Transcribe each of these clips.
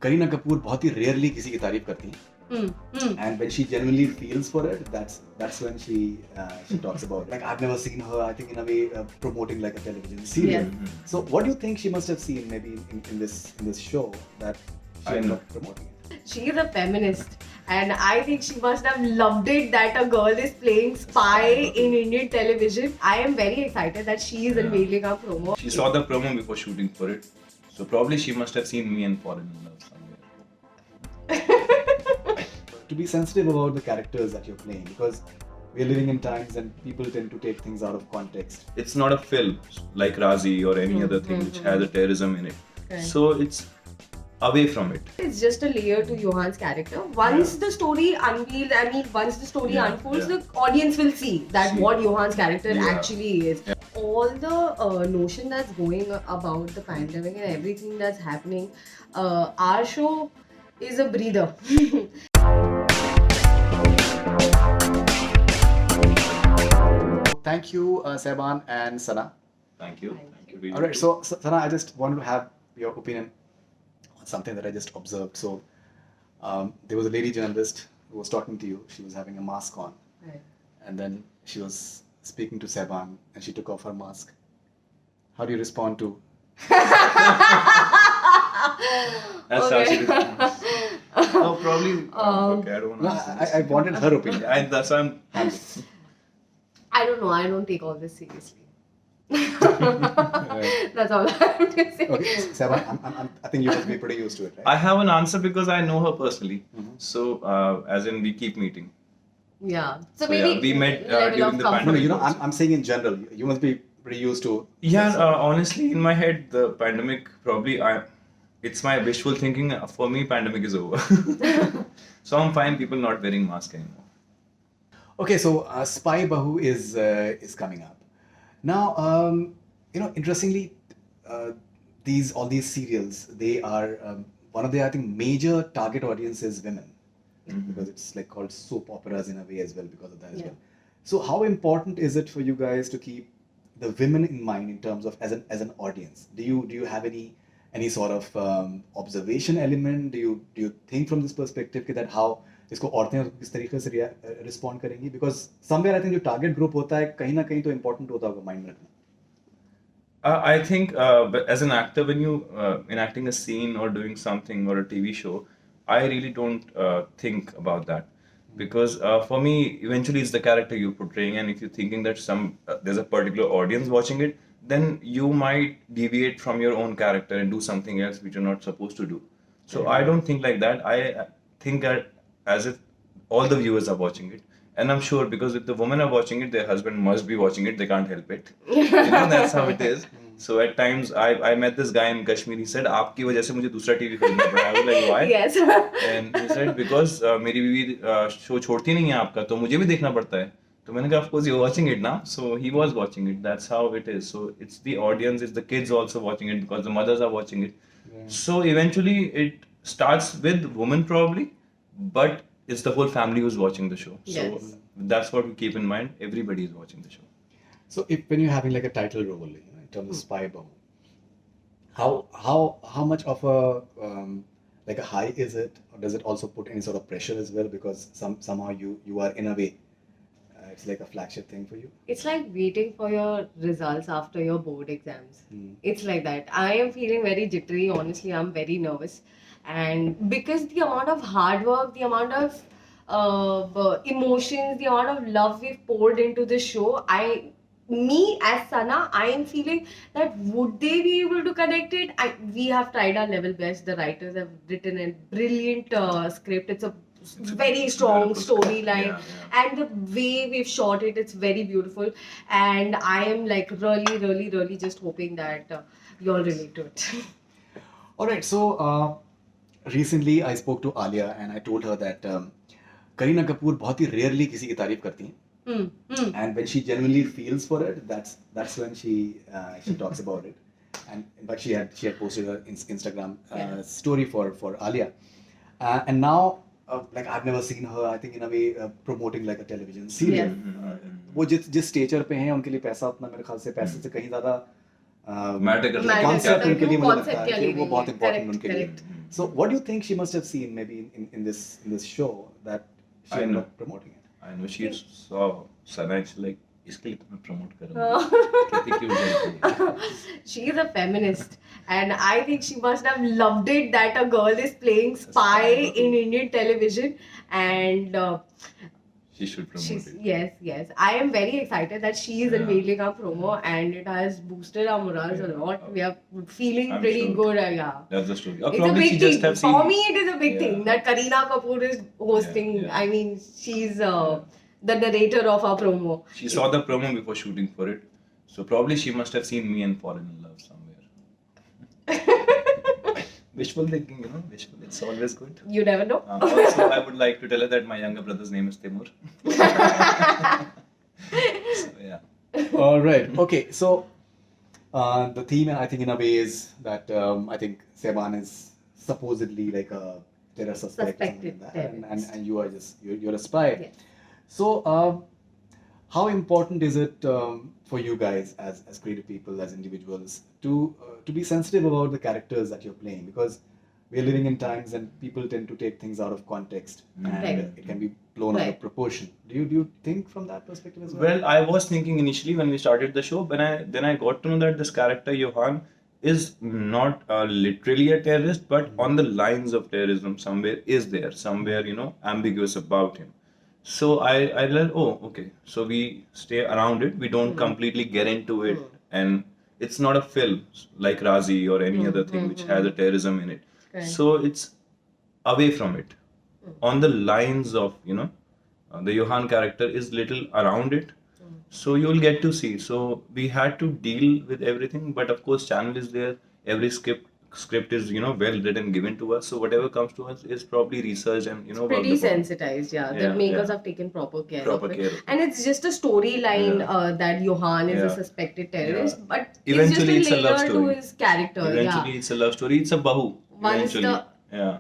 करीना कपूर बहुत ही रेयरली किसी की तारीफ करती हैं. And when she genuinely feels for it, that's when she talks about it. Like I've never seen her, I think in a way promoting like a television serial. Yeah. So what do you think she must have seen maybe in this show that she ended up promoting it? She is a feminist, and I think she must have loved it that a girl is playing spy in Indian television. I am very excited that she is unveiling a promo. She saw the promo before shooting for it, so probably she must have seen me and fallen in love somewhere. To be sensitive about the characters that you're playing, because we're living in times and people tend to take things out of context. It's not a film like Razi or any other thing which has a terrorism in it. Right. So it's away from it. It's just a layer to Johan's character. Once the story unveils, once the story unfolds, the audience will see that what Johan's character actually is. All the notion that's going about the pandemic and everything that's happening, our show is a breather. Thank you, Sehban and Sana. Thank you. Thank you. All right, so Sana, I just wanted to have your opinion on something that I just observed. So there was a lady journalist who was talking to you. She was having a mask on, Right. and then she was speaking to Sehban, and she took off her mask. How do you respond to? That's how she responds. No, probably. Okay, I don't want No, to answer I wanted her opinion. this. That's why I'm. I don't know. I don't take all this seriously. That's all I have to say. Okay, Sehban, I think you must be pretty used to it, right? I have an answer because I know her personally. So, as in, we keep meeting. Yeah. So So, maybe yeah, we met, level during of the comfort. No, pandemic. you know, I'm saying in general, you must be pretty used to. Yeah, honestly, in my head, the pandemic probably it's my wishful thinking. For me, pandemic is over. So I'm fine. People not wearing masks anymore. Okay, so Spy Bahu is coming up now. Interestingly, all these serials, they are one of the, I think, major target audience is women, because it's like called soap operas in a way as well because of that as well. So how important is it for you guys to keep the women in mind in terms of as an audience? Do you have any sort of observation element? Do you think from this perspective that how इसको औरतें किस तरीके से respond करेंगी? Because somewhere I think जो target group होता है कहीं ना कहीं तो इम्पोर्टेंट होता होगा माइंड में रखना. I think as an actor, when you enacting a scene or doing something or a TV show, I really don't think about that, because for me, eventually it's the character you're portraying, and if you're thinking that there's a particular audience watching it, then you might deviate from your own character and do something else which you're not supposed to do. So I don't think like that. I think that as if all the viewers are watching it. And I'm sure because if the women are watching it, their husband must be watching it. They can't help it. That's how it is. So at times, I met this guy in Kashmir. He said, "आपकी वजह से मुझे दूसरा TV खरीदना पड़ा." I was like, "Why?" Yes. And he said, "Because मेरी बीवी show छोड़ती नहीं है आपका, तो मुझे भी देखना पड़ता है." तो मैंने कहा, "Of course you're watching it now." So he was watching it. That's how it is. So it's the audience, it's the kids also watching it because the mothers are watching it. So eventually it starts with women probably, but it's the whole family who's watching the show. Yes. So that's what we keep in mind. Everybody is watching the show. So when you're having like a title role, in terms of Spy Bahu, how much of a like a high is it, or does it also put any sort of pressure as well? Because somehow you are in a way, it's like a flagship thing for you. It's like waiting for your results after your board exams. It's like that. I am feeling very jittery. Honestly, I'm very nervous. And because the amount of hard work, the amount of emotions, the amount of love we've poured into the show, me as Sana, I am feeling that would they be able to connect it? We have tried our level best. The writers have written a brilliant script. It's a very strong storyline, and the way we've shot it, it's very beautiful. And I am like really just hoping that you all relate to it. All right, so recently I spoke to Alia and I told her that Kareena Kapoor बहुत ही rarely किसी की तारीफ करती हैं. And when she genuinely feels for it, that's when she talks about it. And in fact, she had posted her Instagram story for Alia, and now like I've never seen her, I think, in a way promoting like a television serial. वो जिस stretcher पे हैं उनके लिए पैसा उतना मेरे ख्याल से पैसे से कहीं ज़्यादा Matter करता है, concept करता है, उनके लिए वो मुझे concept लगता क्या है कि ले वो रही बहुत है। important Correct, उनके लिए. correct. So what do you think she must have seen maybe in this show that she I ended know. up promoting it? I know she saw Sana and she's like, इसके लिए तो मैं promote करूँगी. कितनी cute लड़की है. She is a feminist, and I think she must have loved it that a girl is playing spy in Indian television, and She should promote she's it. yes. I am very excited that she is Yeah. unveiling our promo, and it has boosted our morals a Yeah. lot. We are feeling I'm pretty sure. good. Yeah. That's the story. Or It's a probably big she just thing. have seen. For me, it is a big Yeah. thing that Kareena Kapoor is hosting. Yeah. I mean, she's the narrator of our promo. She saw the promo before shooting for it, so probably she must have seen me and fallen in love somewhere. Wishful thinking, wishful. It's always good. You never know. Also, I would like to tell her that my younger brother's name is Timur. So yeah. All right. Okay. So the theme, I think, in a way, is that I think Sehban is supposedly like a terror suspect, or something Suspected like that, terrorist. and you are just you're a spy. Yes. So how important is it for you guys as creative people, as individuals, to be sensitive about the characters that you're playing, because we're living in times and people tend to take things out of context and Right. it can be blown out of Right. proportion. Do you think from that perspective as well? Well, I was thinking initially when we started the show, but then I got to know that this character Johan is not literally a terrorist, but on the lines of terrorism somewhere is there, somewhere ambiguous about him. So I learned, oh, okay. So we stay around it. We don't completely get into it, and it's not a film like Razi or any other thing which has a terrorism in it. Correct. So it's away from it, on the lines of the Johan character is little around it. So you'll get to see. So we had to deal with everything, but of course channel is there. Every script is well written, given to us. So whatever comes to us is probably researched and worked Pretty upon. sensitized, yeah. The Yeah, makers yeah. have taken proper care Proper of it. care of it. And it's just a storyline Yeah. that Johan is a Yeah. suspected terrorist, Yeah. but Eventually it's it's just a a love layer to story. his character. Eventually it's a love story. It's a Bahu. Once Eventually. the- Yeah.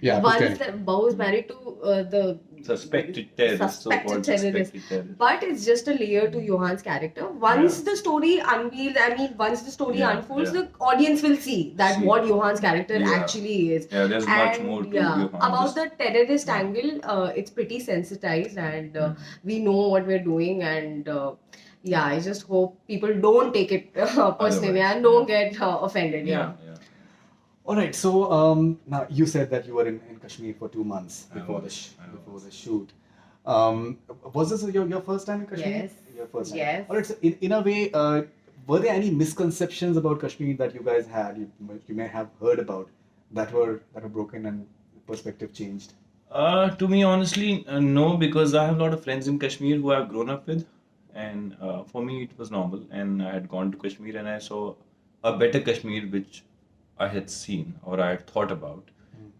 Yeah, Once Pushkar. the Bahu is married to the Suspected terrorist. suspected So-called terrorist. suspected terrorist. But it's just a layer to Johan's character. Once Yeah. the story unveils, I mean, once the story Yeah, unfolds, yeah. the audience will see that See. what Johan's character Yeah. actually is. Yeah, there's much more to Johan. About Just- the terrorist angle, it's pretty sensitized, and we know what we're doing, and I just hope people don't take it personally Otherwise, and don't get offended. Yeah. All right. So now you said that you were in Kashmir for 2 months I before was. before the shoot. Was this your first time in Kashmir? Yes. Your first time. Yes. All right. So in a way, were there any misconceptions about Kashmir that you guys had? You may have heard about that were broken and perspective changed. To me, honestly, no, because I have a lot of friends in Kashmir who I've grown up with, and for me it was normal. And I had gone to Kashmir and I saw a better Kashmir which I had seen or I had thought about,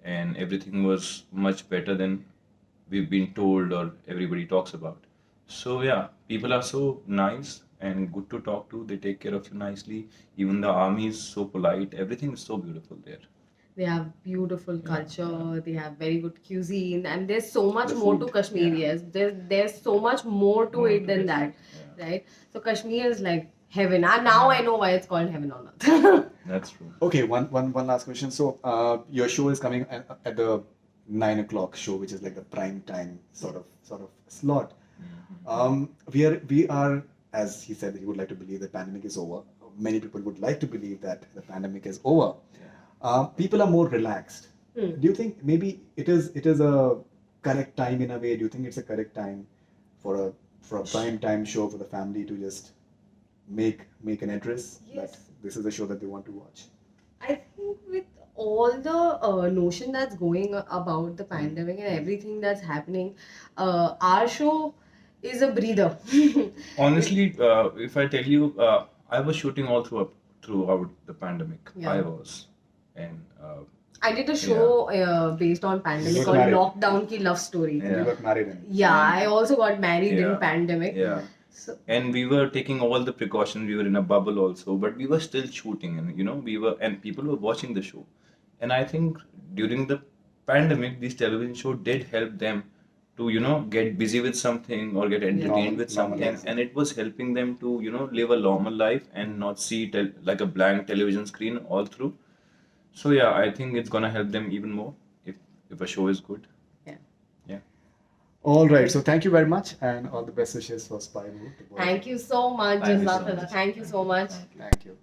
and everything was much better than we've been told or everybody talks about. So yeah, people are so nice and good to talk to. They take care of you nicely. Even the army is so polite. Everything is so beautiful there. They have beautiful culture. They have very good cuisine, and there's so much The more food, to Kashmir. yeah. Yes, there's so much more to More it to than it, that, yeah. right? So Kashmir is like heaven. And now I know why it's called heaven on earth. That's true. Okay. One last question. So your show is coming at the 9 o'clock show, which is like the prime time sort of slot. We are, as he said, he would like to believe the pandemic is over. Many people would like to believe that the pandemic is over. People are more relaxed. Do you think maybe it is a correct time in a way? Do you think it's a correct time for a prime time show for the family to just make an address Yes. that this is the show that they want to watch? I think with all the notion that's going about the pandemic and everything that's happening, our show is a breather. Honestly, if I tell you, I was shooting all throughout the pandemic. Yeah. I was, and I did a show based on pandemic got called married. Lockdown Ki Love Story. And you got married in. Yeah, I also got married in Yeah. pandemic. yeah, So, and we were taking all the precautions. We were in a bubble also, but we were still shooting, and and people were watching the show. And I think during the pandemic, these television show did help them to get busy with something or get entertained with Normal something, life. and it was helping them to live a normal life and not see like a blank television screen all through. So yeah, I think it's gonna help them even more if a show is good. Yeah. Yeah. All right. So thank you very much, and all the best wishes for Spy Bahu. to both of Thank you so much, Thank you so Jasafar. much. Thank you so much. you. Thank you.